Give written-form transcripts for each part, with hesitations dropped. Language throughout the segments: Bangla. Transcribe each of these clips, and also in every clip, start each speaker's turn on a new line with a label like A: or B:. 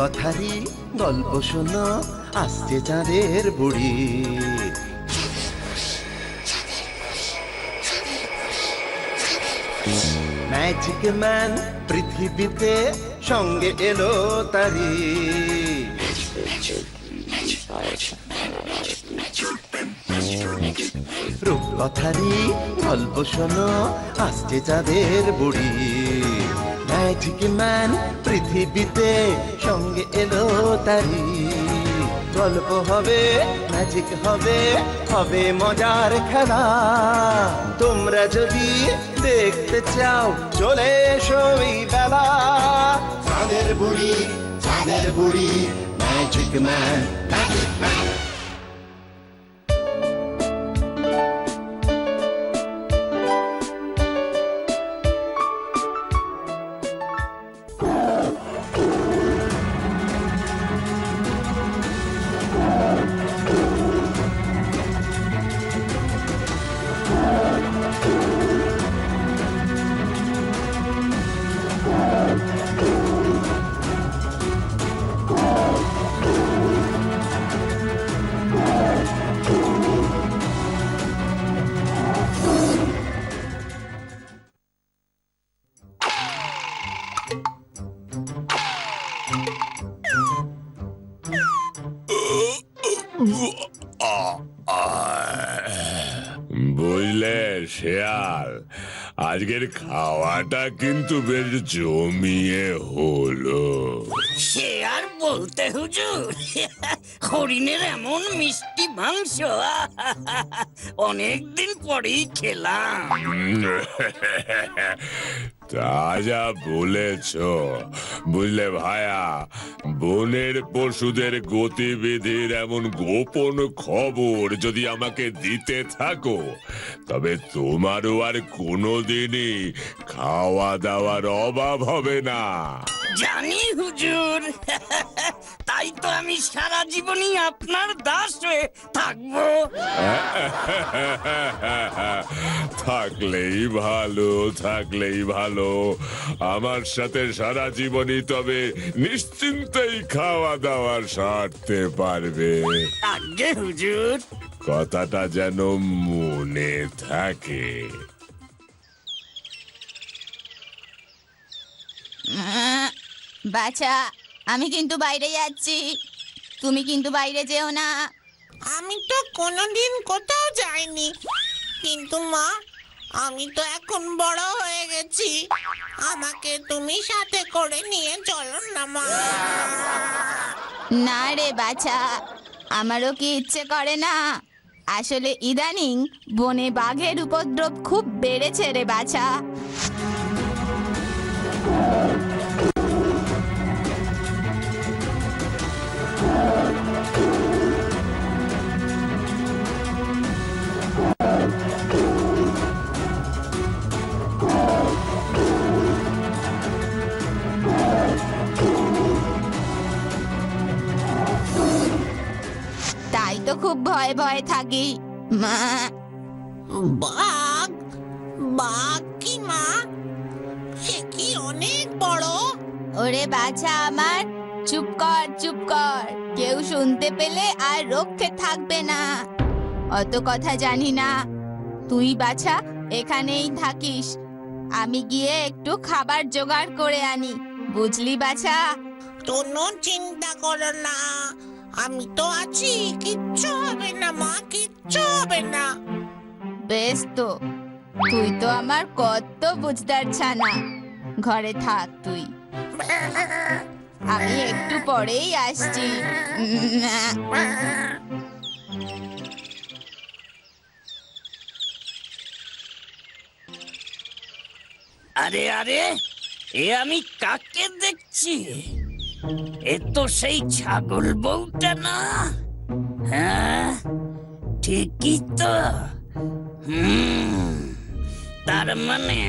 A: রূপকথারই গল্প শোনো, আসছে চাঁদের বুড়ি। ম্যাজিক ম্যান পৃথিবীতে সঙ্গে এলো তারি। রূপকথারই গল্প শোনো, আসছে চাঁদের বুড়ি। ম্যাজিক ম্যান পৃথিবীতে সঙ্গে এলো তারি। গল্প হবে, ম্যাজিক হবে, হবে মজার খেলা। তোমরা যদি দেখতে চাও চলে এসো এই বেলা। চাঁদের বুড়ি, চাঁদের বুড়ি, ম্যাজিক ম্যান, ম্যাজিক ম্যান।
B: বুঝলে শেয়াল, আজকের খাওয়াটা কিন্তু বেশ জমিয়ে হলো।
C: সে আর বলতে হুজুর, হরিণের এমন মিষ্টি মাংস অনেকদিন পরেই খেলাম।
B: তা যা বলেছ। বুঝলে ভায়া, বনের পশুদের গতিবিধির এমন গোপন খবর যদি আমাকে দিতে থাকো, তবে তোমারও আর কোনোদিনই খাওয়া দাওয়ার অভাব হবে না।
C: জানি হুজুর, তাই তো আমি সারা জীবনই আপনার দাস হয়ে থাকবো।
B: থাকলেই ভালো, থাকলেই ভালো। আমার সাথে সারা জীবনই তবে নিশ্চিন্তেই খাওয়া দাওয়া সারতে পারবে।
C: আজ্ঞে হুজুর।
B: কথাটা যেন মনে থাকে।
D: বাছা, আমি কিন্তু বাইরে যাচ্ছি, তুমি কিন্তু বাইরে যেও না।
E: আমি তো কোনোদিন কোথাও যাইনি, কিন্তু মা, আমি তো এখন বড় হয়ে গেছি, আমাকে তুমি সাথে করে নিয়ে চলো না মা।
D: না রে বাছা, আমারও কি ইচ্ছে করে না। আসলে ইদানিং বনে বাঘের উপদ্রব খুব বেড়েছে রে বাছা। তাই তো খুব ভয়ে ভয়ে থাকি মা।
E: বাঘ? বাঘ কি মা? সে কি অনেক বড়?
D: ওরে বাছা আমার, চুপ কর চুপ কর, কেউ শুনতে পেলে আর রক্ষে থাকবে না। অত কথা জানি না, তুই বাছা এখানেই থাকিস, আমি গিয়ে একটু খাবার জোগাড় করে আনি, বুঝলি বাছা?
E: কোনো চিন্তা করো না, আমি তো আছি, কিচ্ছু হবে না মা, কিচ্ছু হবে না।
D: বেশ তো, তুই তো আমার কত বুঝদার ছানা, ঘরে থাক তুই, আমি একটু পরেই আসছি।
C: আরে আরে, এ আমি কাকে দেখছি? এ তো সেই ছাগল বউটা না? হ্যাঁ, ঠিকই তো। তার মানে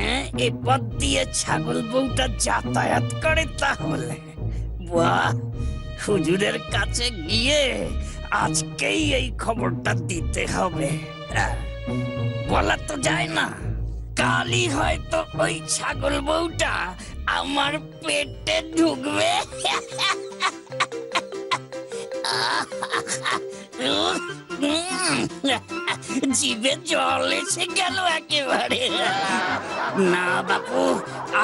C: এ পথ দিয়ে ছাগল বউটা যাতায়াত করে তাহলে। বাহ, হুজুরের কাছে গিয়ে আজকেই এই খবরটা দিতে হবে। বলা তো যায় না, কালই হয়তো ওই ছাগল বউটা আমার পেটে ঢুকবে। জিভে জল এসে গেল একেবারে। না বাপু,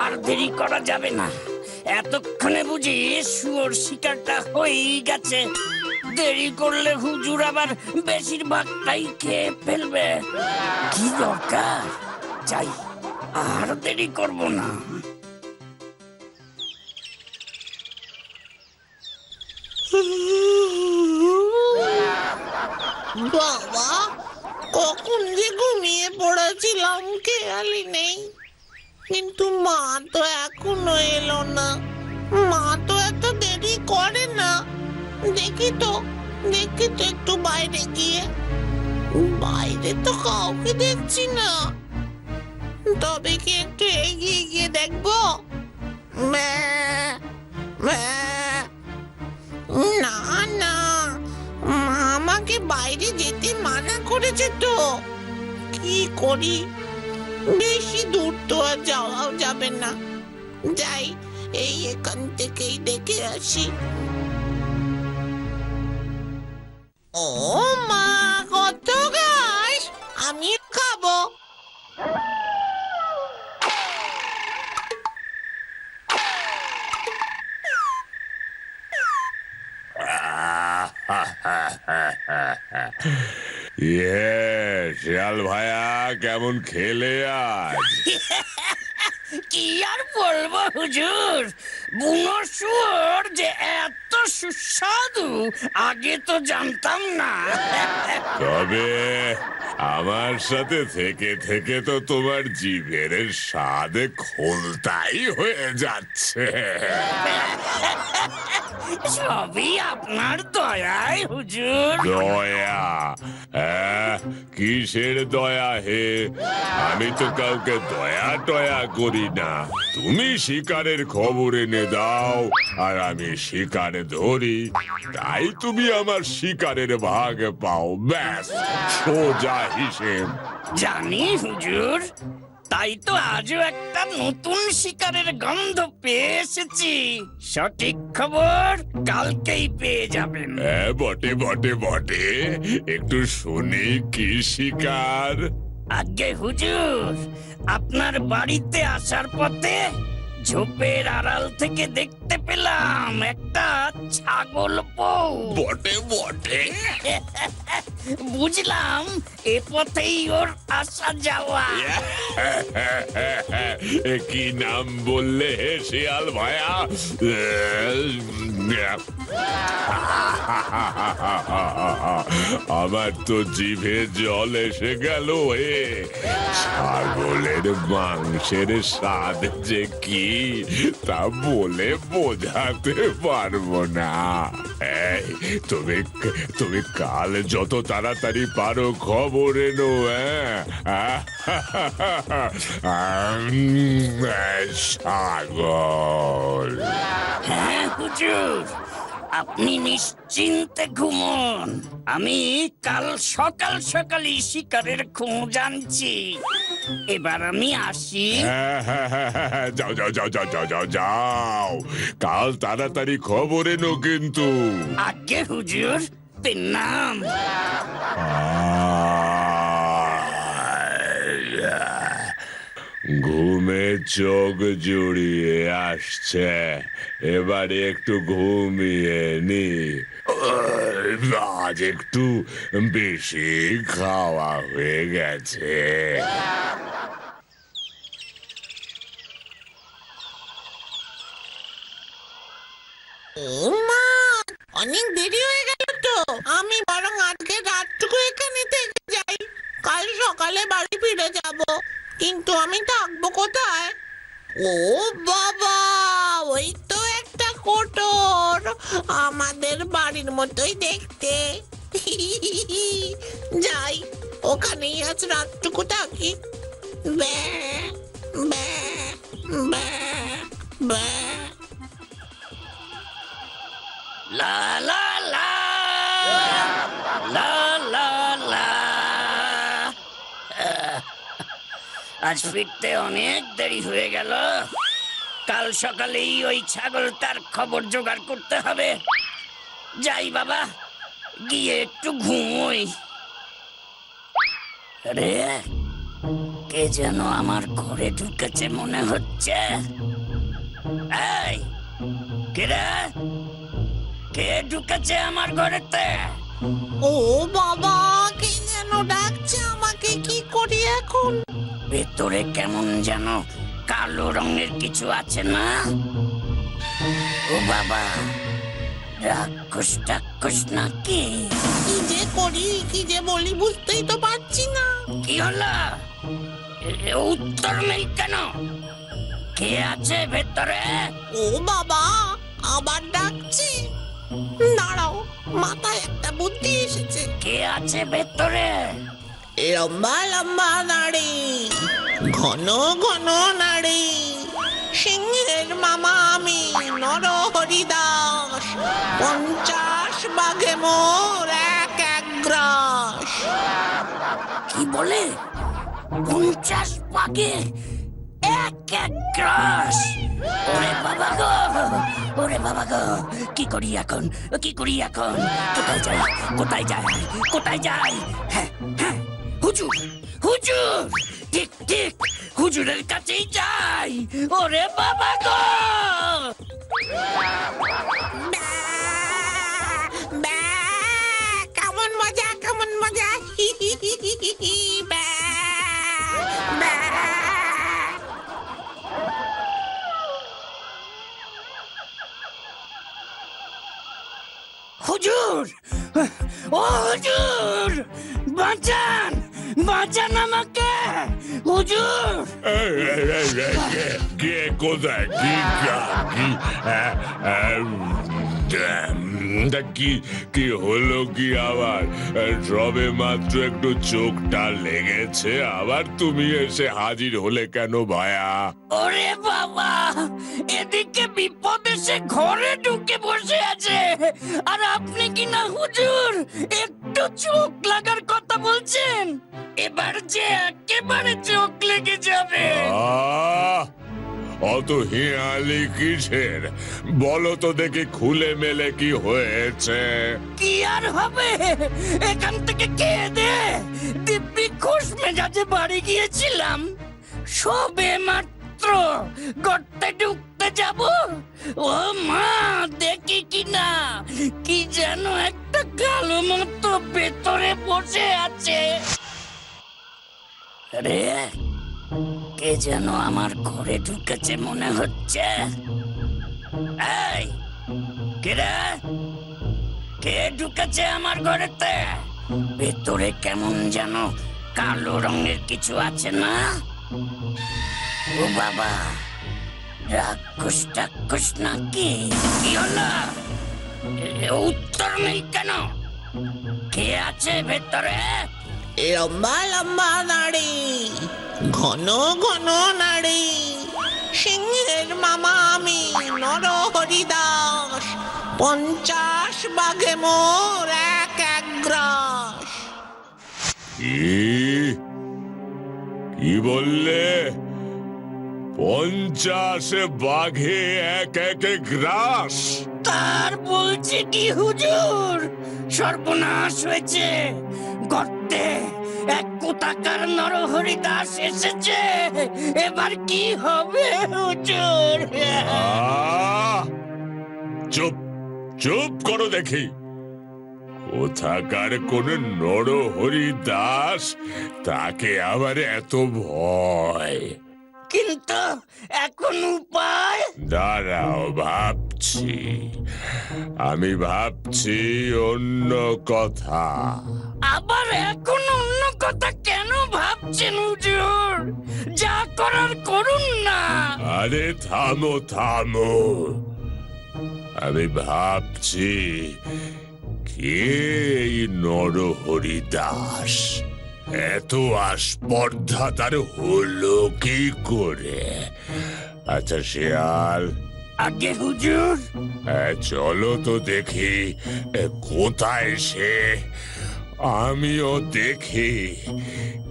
C: আর দেরি করা যাবে না। এতক্ষণে বুঝি শুয়োর শিকারটা হয়েই গেছে। দেরি করলে হুজুর আবার বেশিরভাগটাই খেয়ে ফেলবে। কি দরকার, যাই, আর দেরি করব না।
E: বাবা, কখন যে ঘুমিয়ে পড়েছিলাম খেয়ালই নেই। কিন্তু মা তো এখনো এলো না। মা তো এত দেরি করে না। দেখি তো একটু বাইরে গিয়ে। বাইরে তো কাউকে দেখছি না। তবে কি একটু এগিয়ে গিয়ে দেখবো? ম্যাঁ, ম্যাঁ। না না, মা আমাকে বাইরে যেতে মানা করেছে তো। কি করি? বেশি দূর তো আর যাওয়াও যাবে না। যাই, এই এখান থেকেই দেখে আসি। ও মা, কত ঘাস! আমি খাবো।
B: শিয়াল ভাইয়া, কেমন খেলে আজ?
C: কি আর বলবো হুজুর, বুনো শুয়োর যে এত সুস্বাদু আগে তো জানতাম না।
B: তবে আমার সাথে থেকে থেকে তো তোমার জিভের স্বাদে খোলতাই হয়ে যাচ্ছে।
C: সবই আপনার দয়ায় হুজুর।
B: দয়া? কিসের দয়া হে? আমি তো কাউকে দয়া টয়া করি না। তুমি শিকারের খবর এনে দাও আর আমি শিকারে ধরি, তাই তুমি আমার শিকারের ভাগ পাও। ব্যাস, সোজা হিসেব।
C: জানি হুজুর, তাই তো আজও একটা নতুন শিকারের গন্ধ পেয়ে এসেছি। সঠিক খবর কালকেই পেয়ে যাবেন।
B: হ্যাঁ, বটে বটে বটে। একটু শুনি কি শিকার?
C: আগে হুজুর, আপনার বাড়িতে আসার পথে ঝোপের আড়াল থেকে দেখতে পেলাম একটা ছাগল বউ।
B: বটে বটে।
C: বুঝলাম এ পথেই ওর আসা যাওয়া।
B: কি নাম বললে হে শিয়াল ভাইয়া? আমার তো জিভে জল এসে গেল হে। ছাগলের মাংসের স্বাদ যে কি তা বলে বোঝাতে পারবো না। এই, তুমি কাল যত তাড়াতাড়ি পারো খবর এনো। ছাগল।
C: হ্যাঁ হুজুর, আপনি নিশ্চিন্তে ঘুমন। আমি কাল সকাল সকালই শিকারের খোঁজ আনছি। এবার আমি আসি।
B: যাও যাও যাও যাও যাও যাও যাও, কাল তাড়াতাড়ি খবর এনো কিন্তু।
C: আগে হুজুর, প্রণাম।
B: ঘুমে চোখ জুড়িয়ে আসছে, এবারে একটু ঘুমিয়ে নি। আজ একটু বেশি খাওয়া হয়ে গেছে।
E: ও মা, অনেক দেরি হয়ে গেল তো। আমি বরং আজকে রাতটুকু এখানে থেকে যাই। কাল সকালে বাড়ি ফিরে যাব। কিন্তু আমি থাকবো কোথায়? ও বাবা, ওই তো একটা কোটর, আমাদের বাড়ির মতোই দেখতে। যাই, ওখানেই আজ রাতটুকু থাকি। ব্যা ব্যা ব্যা ব্যা।
C: লা লা লা লা লা লা। আজ ফিরতে অনেক দেরি হয়ে গেল। কাল সকালেই ওই ছাগলটার খবর জোগাড় করতে হবে। যাই বাবা, গিয়ে একটু ঘুমোই। রে, কে যেন আমার ঘরে ঢুকেছে মনে হচ্ছে। এই, কে রে? কে ঢুকেছে আমার ঘরেতে?
E: ও বাবা, কে যেন ডাকছে আমাকে, কি করি এখন?
C: ভেতরে কেমন যেন কালো রঙের কিছু আছে না? ও বাবা, রাক্ষস টাক্ষস নাকি?
E: কি যে করি, কি যে বলি বুঝতেই তো পারছি না।
C: কি হলো? উত্তর নেই কেন? কে আছে ভেতরে?
E: ও বাবা, আবার ডাকছে। দাঁড়াও, মাথায় একটা বুদ্ধি এসেছে।
C: কে আছে ভেতরে?
E: লম্বা লম্বা নাড়ি, ঘন ঘন নাড়ি, সিংহের মামা আমি নরহরিদাস, 50 বাঘে মোর এক গ্রাস।
C: কি বলে? 50 বাঘে এক গ্রাস? ওরে বাবা গো, ওরে বাবা গো, কি করি এখন, কি করি এখন? কোথায় যাই, কোথায় যাই, কোথায় যাই? হ্যাঁ হ্যাঁ, হুজুর, হুজুর, ঠিক ঠিক, হুজুরের কাছেই যাই। ওরে বাবা গো!
E: ব্যা, কেমন মজা, কেমন মজা, হি হি হি হি হি হি, ব্যা, ব্যা।
C: হুজুর, ও হুজুর, বাঁচান, বাঁচান আমাকে, হুজুর।
B: কে কোথায়? কি কি কি হলো? কি আবার? সবে মাত্র একটু চোখটা লেগেছে, আবার তুমি এসে হাজির হলে কেন ভায়া?
C: ওরে বাবা, এদিকে বিপদ এসে ঘরে ঢুকে বসে আছে, আর আপনি কি না হুজুর একটু চোখ লাগার কথা বলছেন? এবার যে একেবারে চোখ লেগে যাবে।
B: আহ, অত হিয়ালি কিসের? বলো তো দেখি, খুলে মেলে কি হয়েছে?
C: কি আর হবে, এখান থেকে খেয়ে দে দিব্যি খুশ মেজাজে বাড়ি গিয়েছিলাম, সবে মাত্র গর্তে ঢুকতে যাব, ও মা, দেখি কিনা কি যেন একটা কালো মতো ভেতরে বসে আছে। রে, কে যেন আমার ঘরে ঢুকেছে মনে হচ্ছে। এই, কে রে? কে ঢুকেছে আমার ঘরেতে? ভেতরে কেমন যেন কালো রঙের কিছু আছে না? ও বাবা, রাক্ষস টাক্ষস নাকি? কি হলো? উত্তর নেই কেন? কে আছে ভেতরে?
E: লম্বা লম্বা নাড়ি, ঘন ঘন নাড়ি, সিংহের মামা আমি নরহরিদাস, 50 বাঘে মোর এক গ্রাস।
B: কি বললে? 50 বাঘে এক গ্রাস?
C: তার বলছে কি হুজুর, সর্বনাশ হয়েছে, গর্তে এক কোথাকার নরহরিদাস এসেছে, এবার কি হবে হুজুর?
B: আহ, চুপ চুপ করো দেখি। কোথাকার কোন নরহরি দাস, তাকে আবার এত ভয়?
C: কিন্তু এখন উপায়?
B: দাঁড়াও, ভাবছি, আমি ভাবছি অন্য কথা।
C: আবার এখন অন্য কথা কেন ভাবছেন হুজুর? যা করার করুন না।
B: আরে থামো থামো, আমি ভাবছি কে এই নরহরি দাস? এত আস্পর্ধা তার হলো কি করে? আচ্ছা শিয়াল,
C: আগে হুজুর,
B: চলো তো দেখি কোথায় সে, আমিও দেখি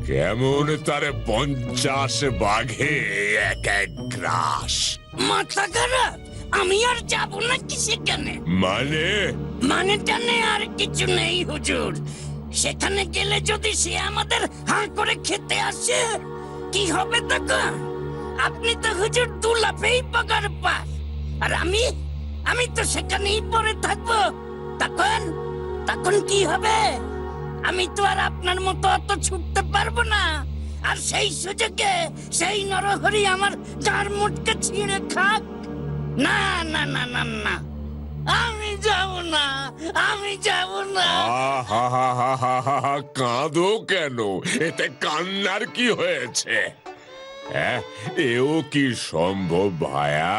B: কেমন তার 50 বাঘে এক গ্রাস।
C: মাথা খারাপ, আমি আর যাব না কি সেখানে?
B: মানে
C: টানে আর কিছু নেই হুজুর। সেখানে গেলে যদি সে আমাদের হাঁ করে খেতে আসে, কি হবে তখন? আপনি তো হুজুর দুলাফেই পাগার পার, আর আমি তো সেখানেই পড়ে থাকবো। তখন তখন কি হবে? আমি তো আর আপনার মতো অত ছুটতে পারবো না। আর সেই সুযোগে সেই নরহরি আমার গাঁর মুটকে ছিঁড়ে খাক। না না না না না, আমি যাব না, আমি যাব না।
B: কাঁদো কেন? এতে কান্নার কি হয়েছে? হ্যাঁ, এও কি সম্ভব ভায়া?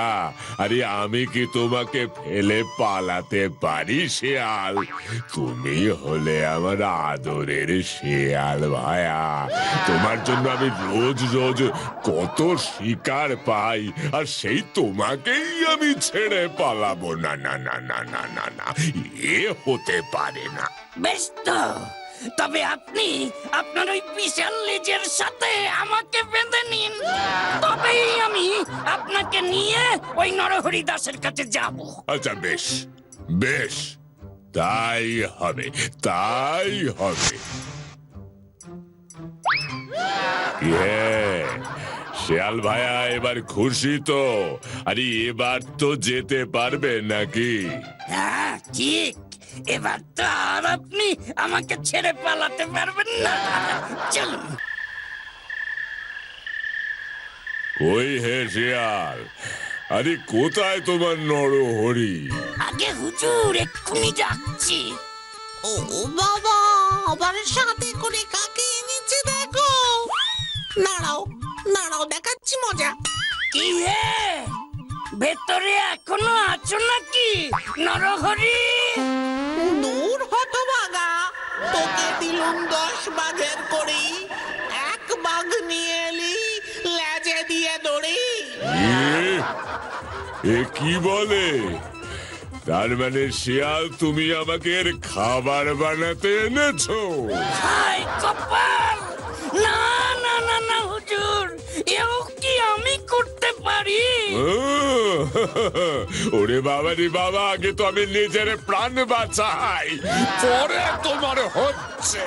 B: আরে আমি কি তোমাকে ফেলে পালাতে পারি শিয়াল? তুমি হলে আমার আদরের শিয়াল ভায়া। তোমার জন্য আমি রোজ রোজ কত শিকার পাই, আর সেই তোমাকেই আমি ছেড়ে পালাবো? না না না না না না না, এ হতে পারে না।
C: বেশ তো, তবে আপনি আপনার ওই বিশাল লেজের সাথে আমাকে বেঁধে নিন, তবেই আমি আপনাকে নিয়ে ওই নরহরি দাসের কাছে যাব।
B: আচ্ছা বেশ বেশ, তাই হবে, তাই হবে। শিয়াল ভাইয়া এবার খুশি তো? আরে এবার তো যেতে পারবে নাকি?
C: হ্যাঁ ঠিক, এবার তো আর আপনি আমাকে ছেড়ে পালাতে পারবেন না। চলুন।
B: ওই হে শিয়াল, আরে কোথায় তোমার নরহরি?
C: আগে হুজুর, এক্ষুনি যাচ্ছি।
E: ও বাবা, আবার সাথে করে কাকে এনেছে দেখো। নাড়াও নাড়াও, দেখাচ্ছি মজা।
C: কি হে, ভেতরে এখনো আছো নাকি নরহরি?
E: দূর হতভাগা, তোকে দিলুম 10 বাঘের করি, 1 বাঘ নিয়ে এলি লেজে দিয়ে দড়ি।
B: এ কি বলে? তার মানে শিয়াল, তুমি আমাকে এর খাবার বানাতে এনেছো?
C: হায় কপাল! না না না না হুজুর, এও কি আমি করতে পারি?
B: ওরে বাবা রে বাবা, আগে তো আমি নিজের প্রাণ বাঁচাই, পরে তোমার হচ্ছে।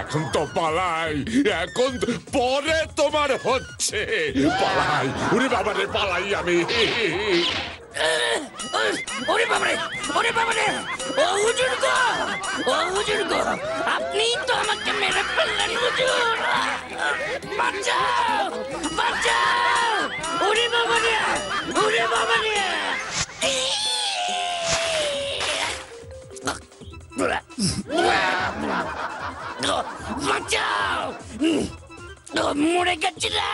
B: এখন তো পালাই, এখন পরে তোমার হচ্ছে। পালাই, ওরে বাবা রে, পালাই আমি।
C: ওরে বাবারে, ওরে বাবারে! ও হুজুর গো, ও হুজুর গো, আপনি তো আমাকে মেরে ফেললেন হুজুর। বাঁচাও, বাঁচাও! ওরে বাবারে, ওরে বাবারে! বাঁচাও! মরে গেছিলে,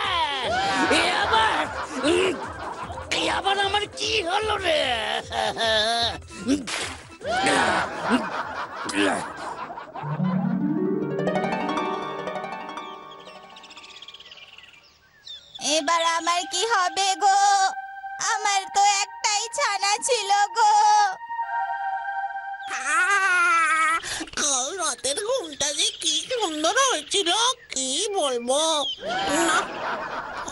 C: আবার আমার কি হলো রে?
D: এবার আমার কি হবে গো? আমার তো একটাই ছানা ছিল গো।
E: কাল রাতের ঘুমটা যে কি সুন্দর হয়েছিল, কি বলবো। না,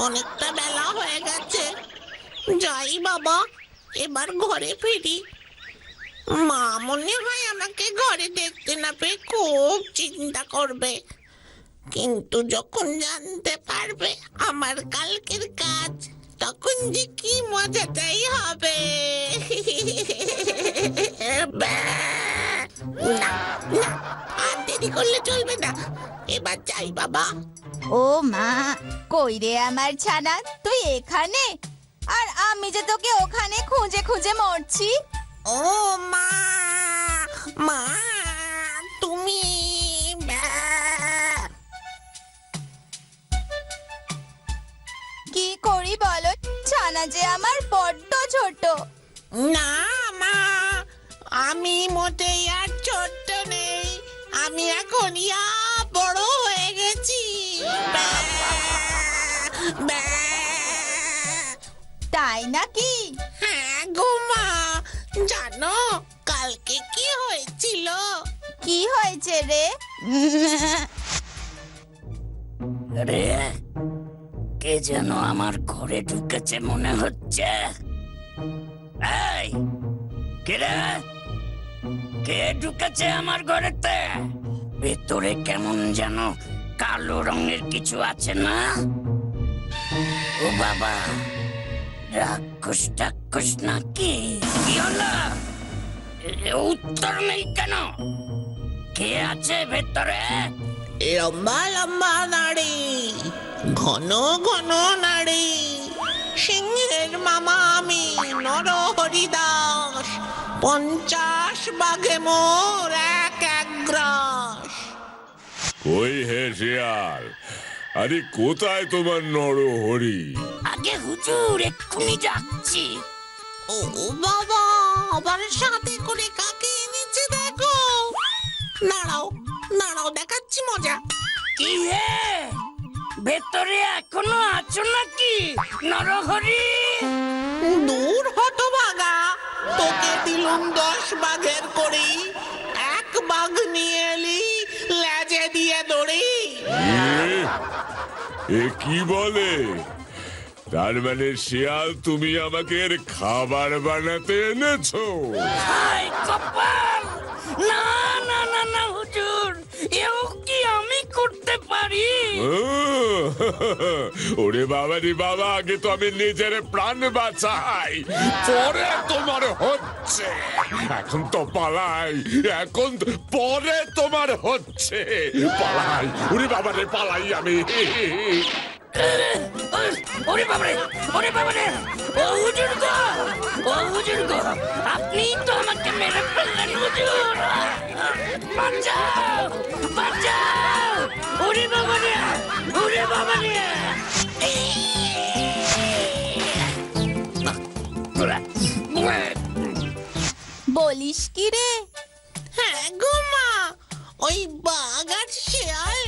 E: অনেকটা বেলা হয়ে গেছে, যাই বাবা, এবার ঘরে ফিরি। মা মনে হয় আমাকে ঘরে দেখতে না পেয়ে খুব চিন্তা করবে, কিন্তু যখন জানতে পারবে আমার কালকের কাজ, তখন যে কি মজাটাই হবে। না না, আর দেরি করলে চলবে না, এবার যাই বাবা।
D: ও মা, কই রে আমার ছানা, তুই এখানে? আর আমি যে তোকে ওখানে খুঁজে খুঁজে মরছি।
E: ও মা, মা তুমি।
D: কি করি বলো, ছানা যে আমার বড্ড ছোট।
E: না মা, আমি মোটেই আর ছোট্ট নেই, আমি এখন বড় হয়ে গেছি।
D: তাই নাকি?
E: হ্যাঁ গো মা, জানো কালকে কি হয়েছিল?
D: কি হয়েছে রে?
C: রে, কে যেন আমার ঘরে ঢুকেছে মনে হচ্ছে। এই কে রে? কে ঢুকেছে আমার ঘরেতে? ভেতরে কেমন যেন কালো রঙের কিছু আছে না? ও বাবা, রাক্ষস টাক্ষস নাকি? কি হলো? উত্তর নেই কেন? কে আছে ভেতরে?
E: লম্বা লম্বা নাড়ি, ঘন ঘন নাড়ি, সিংহের মামা আমি নরহরি দাস, 50 বাঘে মোর এক গ্রাস।
B: কই হে শিয়াল, আরে কোথায় তোমার নরহরি?
C: আগে হুজুর, এক্ষুনি যাচ্ছি।
E: ও বাবা, আবার সাথে করে কাকে এনেছে দেখো। দাঁড়াও দাঁড়াও, দেখাচ্ছি মজা।
C: কি হে, ভেতরে এখনো আছো নাকি নরহরি?
E: দূর হতভাগা, তোকে দিলুম 10 বাঘের করি, 1 বাঘ নিয়ে এলি লেজে দিয়ে দড়ি।
B: এ কি বলে? তার মানে শিয়াল, তুমি আমাকে এর খাবার বানাতে এনেছো?
C: হায় কপাল! না না না না হুজুর, এও কি আমি করতে পারি?
B: ওরে বাবা রে বাবা, আগে তো আমি নিজের প্রাণ বাঁচাই, পরে তোমার হচ্ছে। এখন তো পালাই, এখন পরে তোমার হচ্ছে। পালাই, ওরে বাবা রে, পালাই আমি।
C: ওরে বাবারে, ওরে বাবারে! ও হুজুর গো, ও হুজুর গো, আপনি তো আমাকে মেরে ফেললেন হুজুর! বাঁচাও, বাঁচাও! ওরে বাবারে, ওরে বাবারে!
D: বলিস কি রে?
E: হ্যাঁ গো মা, ওই বাঘ আর শেয়াল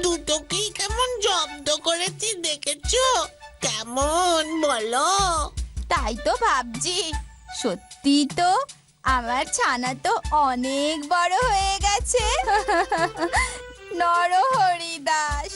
E: দুটোকেই কেমন জব্দ করেছি দেখেছো? কেমন বলো?
D: তাই তো ভাবছি, সত্যি তো আমার ছানা তো অনেক বড় হয়ে গেছে। নরহরি দাস।